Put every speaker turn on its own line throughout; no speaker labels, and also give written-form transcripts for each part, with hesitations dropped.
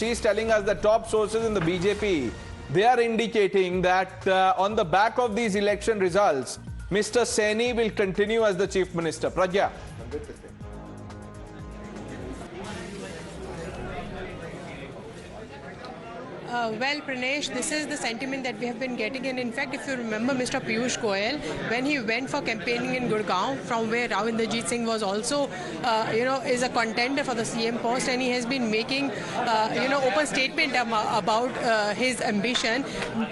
She's telling us the top sources in the BJP, they are indicating that on the back of these election results, Mr. Saini will continue as the Chief Minister. Pragya.
Well, Pranesh, this is the sentiment that we have been getting. And in fact, if you remember Mr. Piyush Goyal, when he went for campaigning in Gurgaon, from where Rao Inderjeet Singh was also, is a contender for the CM post, and he has been making, open statement about his ambition.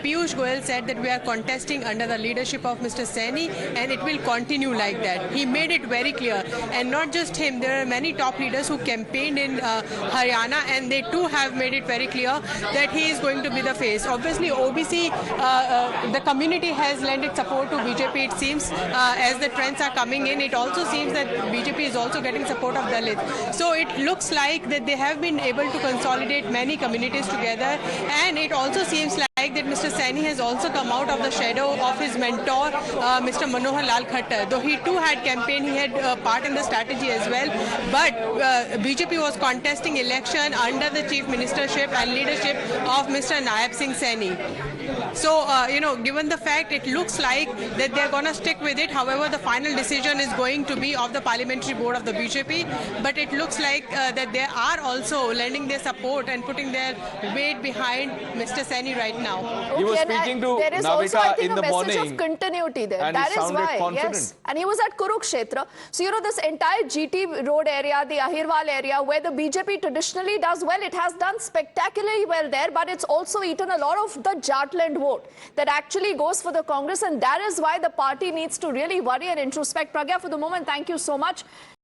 Piyush Goyal said that we are contesting under the leadership of Mr. Saini, and it will continue like that. He made it very clear. And not just him, there are many top leaders who campaigned in Haryana, and they too have made it very clear that he is going to be the face. Obviously, OBC, the community has lent its support to BJP, it seems, as the trends are coming in. It also seems that BJP is also getting support of Dalits. So it looks like that they have been able to consolidate many communities together, and it also seems like that Mr. Saini has also come out of the shadow of his mentor, Mr. Manohar Lal Khattar. Though he too had campaigned, he had part in the strategy as well. But BJP was contesting election under the chief ministership and leadership of Mr. Naib Singh Saini. So, given the fact, it looks like that they're going to stick with it. However, the final decision is going to be of the parliamentary board of the BJP. But it looks like that they are also lending their support and putting their weight behind Mr. Saini right now.
He was speaking to
there is also, I
Navita
think,
in the
a message
morning,
of continuity there.
and
That
he
is
sounded
why,
confident.
yes. And he was at Kurukshetra. So, this entire GT road area, the Ahirwal area, where the BJP traditionally does well, it has done spectacularly well there, but it's also eaten a lot of the Jharkhand vote that actually goes for the Congress, and that is why the party needs to really worry and introspect. Pragya, for the moment, thank you so much.